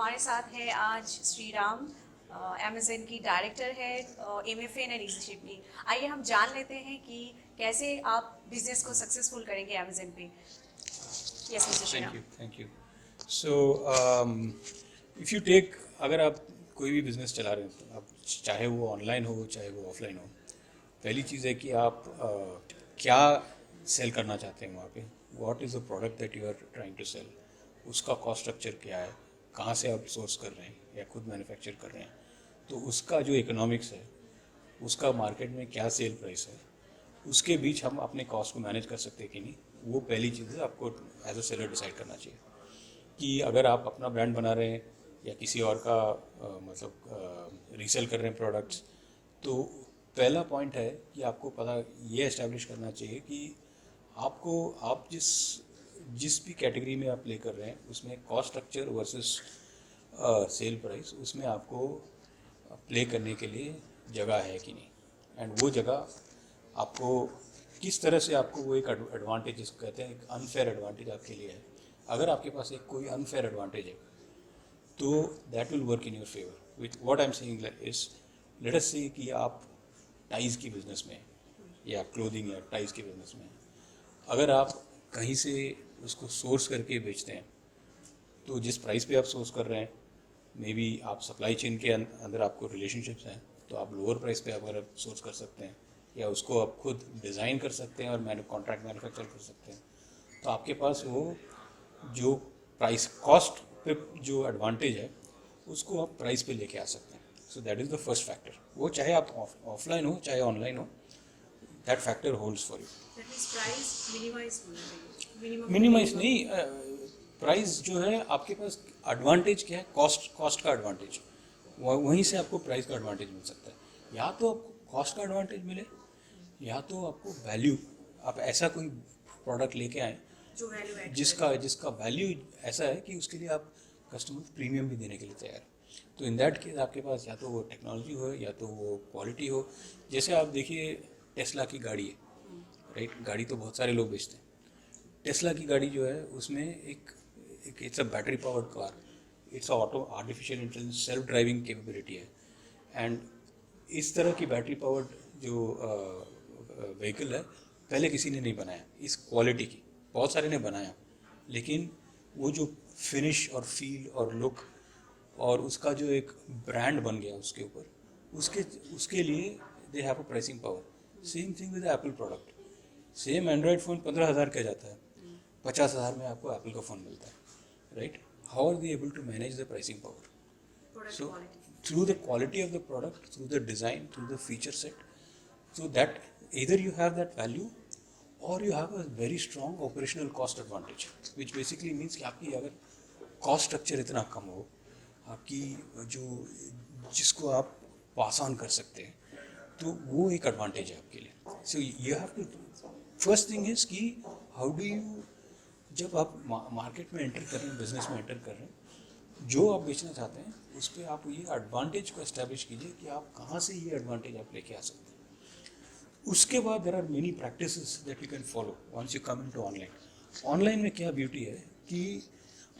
हमारे साथ है आज श्रीराम, अमेज़न की डायरेक्टर है एमएफएन एंड ईज़ीशिपली। आइए हम जान लेते हैं कि कैसे आप बिजनेस को सक्सेसफुल करेंगे अमेज़न पे। Yes mister Shriram. Thank you. So if you take, अगर आप कोई भी बिजनेस चला रहे हैं तो आप, चाहे वो ऑनलाइन हो चाहे वो ऑफलाइन हो, पहली चीज़ है कि आप क्या सेल करना चाहते हैं वहाँ पे। What is the product that you are trying to sell, उसका कॉस्ट स्ट्रक्चर क्या है, कहाँ से आप सोर्स कर रहे हैं या खुद मैन्युफैक्चर कर रहे हैं, तो उसका जो इकोनॉमिक्स है, उसका मार्केट में क्या सेल प्राइस है, उसके बीच हम अपने कॉस्ट को मैनेज कर सकते हैं कि नहीं, वो पहली चीज़ है आपको एज अ सेलर डिसाइड करना चाहिए। कि अगर आप अपना ब्रांड बना रहे हैं या किसी और का मतलब रीसेल कर रहे हैं प्रोडक्ट्स, तो पहला पॉइंट है कि आपको पता ये एस्टेब्लिश करना चाहिए कि आपको, आप जिस भी कैटेगरी में आप प्ले कर रहे हैं उसमें cost structure versus sale price, उसमें आपको प्ले करने के लिए जगह है कि नहीं, एंड वो जगह आपको किस तरह से, आपको वो एक एडवांटेज जिसको कहते हैं एक अनफेयर एडवांटेज आपके लिए है। अगर आपके पास एक कोई अनफेयर एडवांटेज है तो that will work in your favour. With what I am saying is, let us से कि आप टाइज़ की बिजनेस में या क्लोथिंग या टाइज़ के बिजनेस में, अगर आप कहीं से उसको सोर्स करके बेचते हैं तो जिस प्राइस पे आप सोर्स कर रहे हैं, मे बी आप सप्लाई चेन के अंदर आपको रिलेशनशिप्स हैं तो आप लोअर प्राइस पे अगर सोर्स कर सकते हैं, या उसको आप खुद डिज़ाइन कर सकते हैं और कॉन्ट्रैक्ट मैन्युफैक्चर कर सकते हैं, तो आपके पास वो जो प्राइस कॉस्ट पे जो एडवांटेज है उसको आप प्राइस पे लेके आ सकते हैं। So that is the first factor. वो चाहे आप ऑफलाइन हो चाहे ऑनलाइन हो, that factor holds for you. That means price minimise होना चाहिए, मिनिमाइज नहीं, प्राइस जो है आपके पास एडवांटेज क्या है, कॉस्ट का एडवांटेज, वहीं से आपको प्राइस का एडवांटेज मिल सकता है। या तो आपको कॉस्ट का एडवांटेज मिले, या तो आपको वैल्यू, आप ऐसा कोई प्रोडक्ट लेके आए जो वैल्यू ऐड जिसका वैल्यू ऐसा है कि उसके लिए आप कस्टमर प्रीमियम भी देने के लिए तैयार हैं। तो इन दैट केस आपके पास या तो वो टेक्नोलॉजी हो या तो वो क्वालिटी हो। जैसे आप देखिए टेस्ला की गाड़ी है, राइट, गाड़ी तो बहुत सारे लोग बेचते हैं। टेस्ला की गाड़ी जो है उसमें एक it's a battery powered car, it's auto artificial intelligence self driving capability है। एंड इस तरह की बैटरी पावर्ड जो व्हीकल है पहले किसी ने नहीं बनाया इस क्वालिटी की। बहुत सारे ने बनाया, लेकिन वो जो फिनिश और फील और लुक और उसका जो एक ब्रांड बन गया उसके ऊपर, उसके लिए they have a pricing power. Same thing with Apple product. Same Android phone 15,000 का जाता है, 50,000 में आपको एप्पल का फ़ोन मिलता है, right. How are they able to manage the pricing power? So through the quality of the product, through the design, through the feature set, so that either you have that value or you have a very strong operational cost advantage, which basically means कि आपकी अगर cost structure इतना कम हो, आपकी जो जिसको आप pass on कर सकते हैं, तो वो एक एडवांटेज है आपके लिए। So you have to, first thing is कि हाउ डू यू, जब आप मार्केट में एंटर कर रहे हैं, बिजनेस में एंटर कर रहे हैं, जो आप बेचना चाहते हैं उस पर आप ये एडवांटेज को एस्टैब्लिश कीजिए कि आप कहाँ से ये एडवांटेज आप लेके आ सकते हैं। उसके बाद there are many practices that you can follow once you come into online. Online में क्या ब्यूटी है कि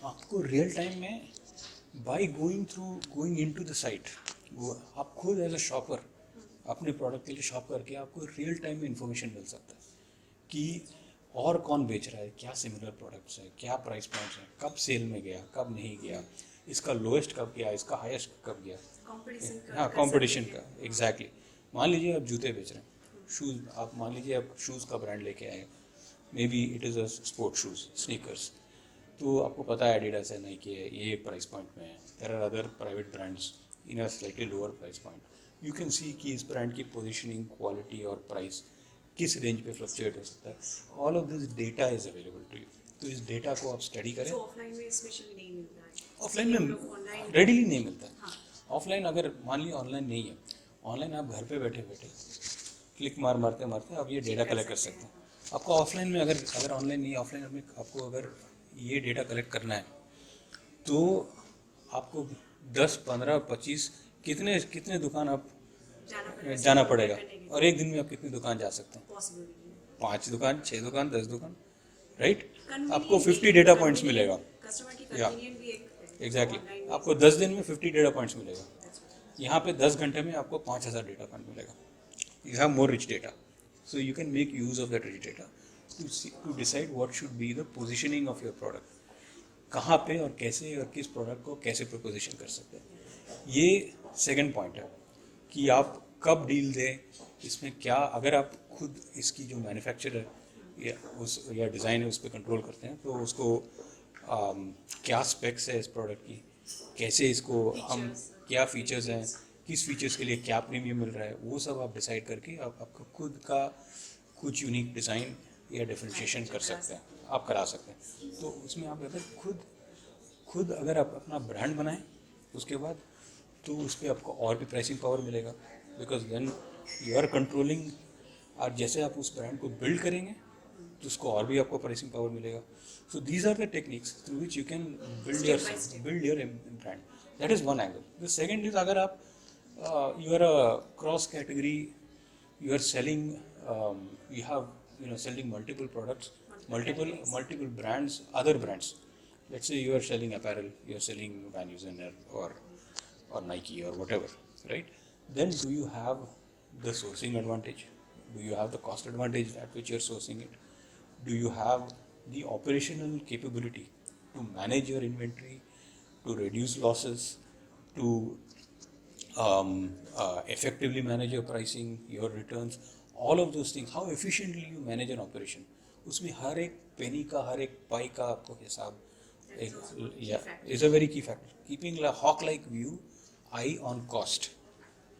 आपको रियल टाइम में by going into the site, वो आप खुद एज अ शॉपर अपने प्रोडक्ट के लिए शॉप करके आपको रियल टाइम में इंफॉर्मेशन मिल सकता है कि और कौन बेच रहा है, क्या सिमिलर प्रोडक्ट्स हैं, क्या प्राइस पॉइंट्स हैं, कब सेल में गया, कब नहीं गया, इसका लोएस्ट कब गया, इसका हाईएस्ट कब गया। हाँ, कंपटीशन का, एग्जैक्टली। मान लीजिए आप जूते बेच रहे हैं, शूज़, आप मान लीजिए आप शूज़ का ब्रांड लेके आए, may be it is a sport shoes, sneakers, तो आपको पता है एडिडास है, नाइकी है, ये प्राइस पॉइंट में है। There are other private brands in a slightly lower price point. You can see कि इस ब्रांड की पोजिशनिंग, क्वालिटी और प्राइस किस रेंज पे फ्लक्चुएट हो सकता है। All of this data is available to you. तो इस डेटा को आप स्टडी करें। ऑफलाइन में स्पेशली नहीं मिलता है, ऑफलाइन में रेडीली नहीं मिलता है। ऑफलाइन अगर मान लीजिए ऑनलाइन नहीं है, ऑनलाइन आप घर पे बैठे बैठे क्लिक मारते मारते आप ये डेटा कलेक्ट कर सकते हैं। आपको ऑफलाइन में अगर ऑनलाइन नहीं है, ऑफलाइन में आपको अगर ये डेटा कलेक्ट करना है तो आपको 10, 15, 25 कितने कितने दुकान आप जाना पड़ेगा, और एक दिन में आप कितनी दुकान जा सकते हैं? 5 दुकान, 6 दुकान, 10 दुकान, राइट। आपको 50 डेटा पॉइंट्स मिलेगा। कस्टमर की कन्वीनियंट भी एक एग्जैक्टली आपको 10 दिन में 50 डेटा पॉइंट्स मिलेगा, यहाँ पे 10 घंटे में आपको 5000 डेटा पॉइंट मिलेगा. You have more rich data, so you can make use of that rich data to decide what should be the positioning of your product. कहाँ पे और कैसे और किस प्रोडक्ट को कैसे प्रपोजिशन कर सकते हैं. ये सेकंड पॉइंट है कि आप कब डील दें, इसमें क्या, अगर आप खुद इसकी जो मैन्युफैक्चर है या डिज़ाइन है उस पर कंट्रोल करते हैं तो उसको क्या स्पेक्स है इस प्रोडक्ट की, कैसे इसको हम, क्या फीचर्स हैं, किस फीचर्स के लिए क्या प्रीमियम मिल रहा है, वो सब आप डिसाइड करके आप आपका खुद का कुछ यूनिक डिज़ाइन या डिफरेंशिएशन कर सकते हैं, आप करा सकते हैं. तो उसमें आप अगर खुद अगर आप अपना ब्रांड बनाएं उसके बाद तो उस पर आपको और भी प्राइसिंग पावर मिलेगा, because then you are controlling. और जैसे आप उस ब्रांड को बिल्ड करेंगे तो उसको और भी आपको प्राइसिंग पावर मिलेगा. So these are the techniques through which you can build your brand. That is one angle. The second is, अगर आप you are a cross category, you are selling, you have, selling multiple products, multiple brands, other brands. Let's say you are selling apparel, you are selling Van Heusen or Nike or whatever, right? Then do you have the sourcing advantage? Do you have the cost advantage at which you are sourcing it? Do you have the operational capability to manage your inventory, to reduce losses, to effectively manage your pricing, your returns, all of those things, how efficiently you manage an operation. उसमें हर एक penny का, हर एक पाई का आपको हिसाब is a very key factor. Keeping a hawk-like view, eye on cost,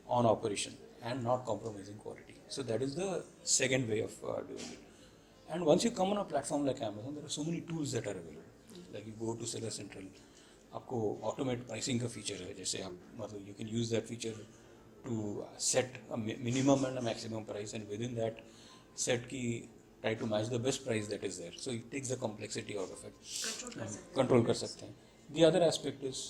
on operation, and not compromising quality. So that is the second way of doing it. And once you come on a platform like Amazon, there are so many tools that are available. Like you go to Seller Central, आपको automate pricing का feature है, जैसे आप मतलब you can use that feature to set a minimum and a maximum price and within that set की try to match the best price that is there. So it takes the complexity out of it. Control कर सकते हैं. The other aspect is,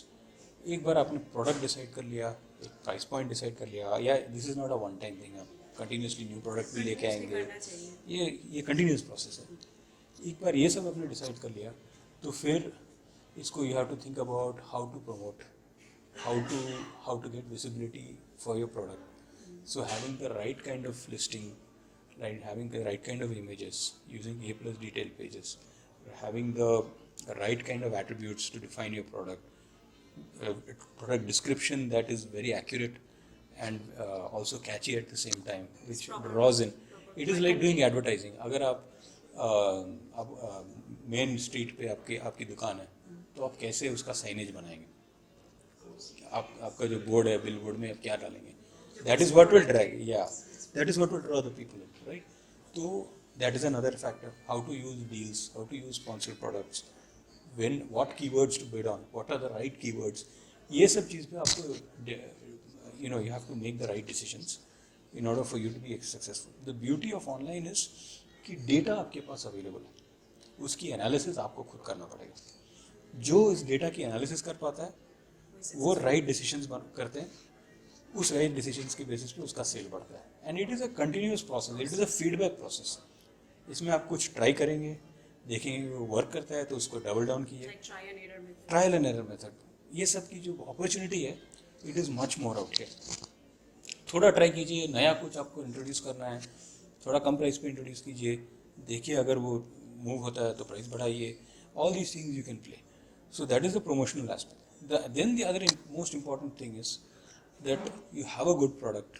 एक बार आपने product decide कर लिया, एक price point decide कर लिया, या this is not a one time thing, आप कंटिन्यूसली न्यू प्रोडक्ट भी लेके आएंगे, ये कंटिन्यूस प्रोसेस है. एक बार ये सब आपने डिसाइड कर लिया तो फिर इसको you have to think about how to promote, how to get visibility for your product. So having the right kind of listing, right, having the right kind of images, using A+ detail pages, having the right kind of attributes to define your product, product description that is very accurate and also catchy at the same time, which draws in. It is like doing advertising. अगर आप main street पे आपकी दुकान है तो आप कैसे उसका साइनेज बनाएंगे, आपका जो बोर्ड है, बिल बोर्ड में आप क्या डालेंगे, that is what will drag, that is what will draw the people in, right. तो that is another factor. How to use deals, how to use sponsored products, when, what keywords to bid on, what are the right keywords, ये सब चीज़ पे आपको you have to make the right decisions in order for you to be successful. The beauty of online is कि data आपके पास available है, उसकी analysis आपको खुद करना पड़ेगा. जो इस डेटा की एनालिसिस कर पाता है वो राइट डिसीजंस करते हैं, उस राइट डिसीजंस के बेसिस पे उसका सेल बढ़ता है. And it is a continuous process, it is a feedback process. इसमें आप कुछ ट्राई करेंगे, देखेंगे वो वर्क करता है तो उसको डबल डाउन कीजिए, ट्रायल एंड एरर मेथड. ये सब की जो अपॉर्चुनिटी है, it is much more out here. थोड़ा ट्राई कीजिए, नया कुछ आपको इंट्रोड्यूस करना है, थोड़ा कम प्राइस पे इंट्रोड्यूस कीजिए, देखिए अगर वो मूव होता है तो प्राइस बढ़ाइए. All these things you can play. So that is the promotional aspect. Then the other most important thing is that you have a good product,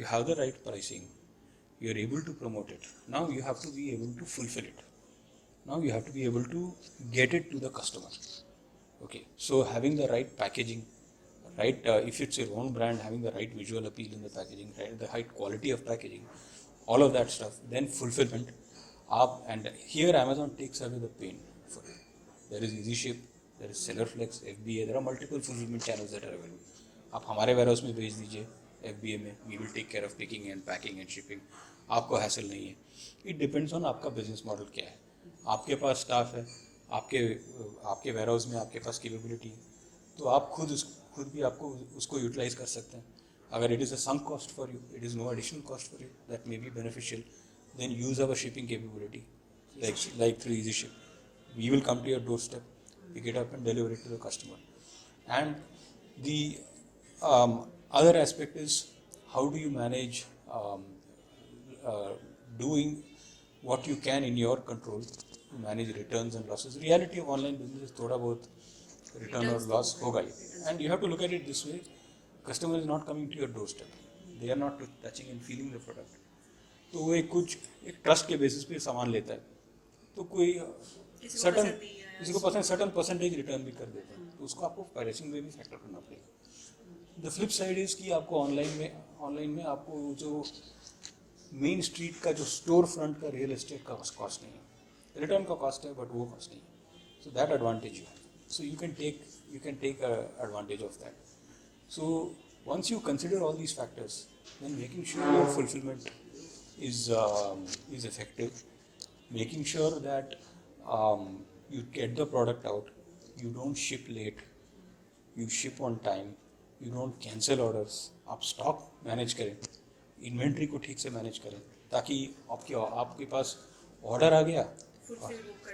you have the right pricing, you are able to promote it. Now you have to be able to fulfill it. Now you have to be able to get it to the customer. Okay, so having the right packaging, right, if it's your own brand, having the right visual appeal in the packaging, right, the right quality of packaging, all of that stuff, then fulfillment. And here Amazon takes away the pain for it. There is EasyShip, there is SellerFlex, FBA, there are multiple fulfillment channels that are available. आप हमारे warehouse में भेज दीजिए FBA में, we will take care of picking and packing and shipping. आपको hassle नहीं है. It depends on आपका business model क्या है. आपके पास staff है, आपके warehouse में आपके पास capability है, तो आप खुद भी आपको उसको utilize कर सकते हैं. अगर it is a sunk cost for you, it is no additional cost for you, that may be beneficial, then use our shipping capability, like through EasyShip. We will come to your doorstep. pick it up and deliver it to the customer. And the other aspect is how do you manage doing what you can in your control to manage returns and losses. Reality of online business is thoda bahut return or loss hoga hi. And you have to look at it this way: customer is not coming to your doorstep. They are not touching and feeling the product. तो वो एक trust के basis पे सामान लेता है, तो कोई किसी को पसंद सर्टन परसेंटेज रिटर्न भी कर देता है, तो उसको आपको प्राइसिंग में भी फैक्टर करना पड़ेगा. द फ्लिप साइड इज कि आपको ऑनलाइन में आपको जो मेन स्ट्रीट का जो स्टोर फ्रंट का रियल एस्टेट का कॉस्ट नहीं है, रिटर्न का कॉस्ट है बट वो कॉस्ट नहीं है. सो दैट एडवांटेज यू है. So you can take advantage of that. So once you consider all these factors, then making sure your fulfillment is effective, making sure that you get the product out, you don't ship late, you ship on time, you don't cancel orders, आप stock manage करें, inventory को ठीक से manage करें, ताकि आपके पास order आ गया,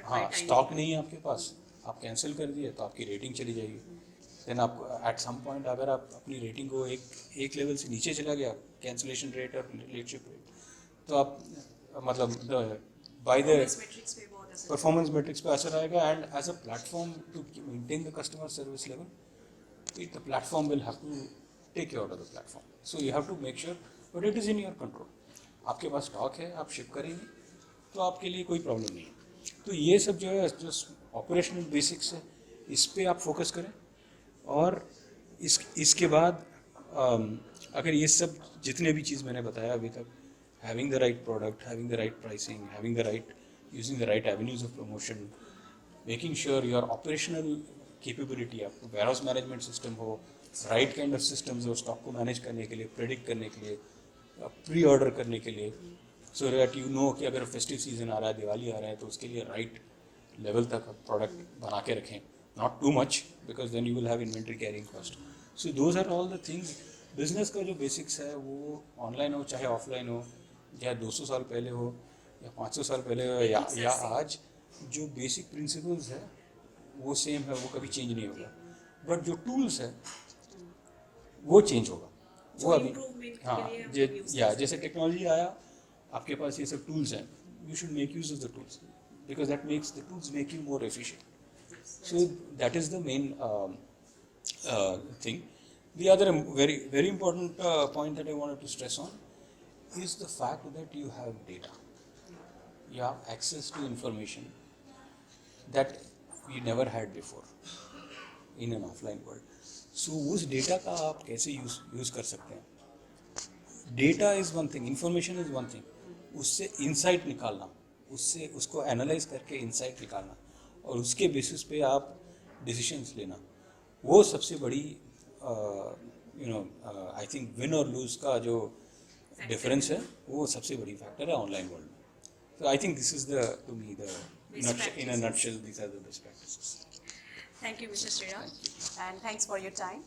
हाँ stock नहीं है आपके पास, आप cancel कर दिए तो आपकी rating चली जाएगी. देन आप एट सम पॉइंट अगर आप अपनी रेटिंग को एक लेवल से नीचे चला गया, कैंसिलेशन रेट और लेट शिप रेट, तो आप मतलब बाय द परफॉर्मेंस मैट्रिक्स पे असर आएगा. And as a platform to maintain the customer service level, the platform will have to take care of the platform. So you have to make sure but it is in your control. आपके पास stock है, आप ship करेंगे तो आपके लिए कोई problem नहीं है. तो ये सब जो है जो ऑपरेशनल बेसिक्स है, इस पर आप फोकस करें. और इसके बाद अगर ये सब जितने भी चीज़ मैंने बताया अभी तक, having the right product, having the right pricing, having the right using the right avenues of promotion, making sure your operational capability, आपको वेयर हाउस मैनेजमेंट सिस्टम हो, राइट काइंड ऑफ सिस्टम्स हो स्टॉक को manage करने के लिए, predict करने के लिए, प्री ऑर्डर करने के लिए, सो दैट यू नो कि अगर फेस्टिव सीजन आ रहा है, दिवाली आ रहा है, तो उसके लिए राइट लेवल तक प्रोडक्ट बना के रखें. Not too much, because then you will have inventory carrying cost. So those are all the things. Business का जो basics है वो ऑनलाइन हो चाहे ऑफलाइन हो, या 200 साल पहले हो या 500 साल पहले हो या आज, जो बेसिक प्रिंसिपल्स है वो सेम है, वो कभी चेंज नहीं होगा. बट जो टूल्स है वो चेंज होगा. वो अभी हाँ जैसे टेक्नोलॉजी आया, आपके पास ये सब टूल्स हैं, you should make use of the tools, because that makes the tools make you more efficient. So that is the main thing. The other very important point that I wanted to stress on is the fact that you have data. You have access to information that we never had before in an offline world. So उस data का आप कैसे use कर सकते हैं? Data is one thing, information is one thing. उससे insight निकालना, उसको analyze करके insight निकालना और उसके बेसिस पे आप डिसीशंस लेना, वो सबसे बड़ी आई थिंक विन और लूज का जो डिफरेंस है, वो सबसे बड़ी फैक्टर है ऑनलाइन वर्ल्ड में. So I think this is the to me the in a nutshell these are the best practices. Thank you, Mr. Sriram, and thanks for your time.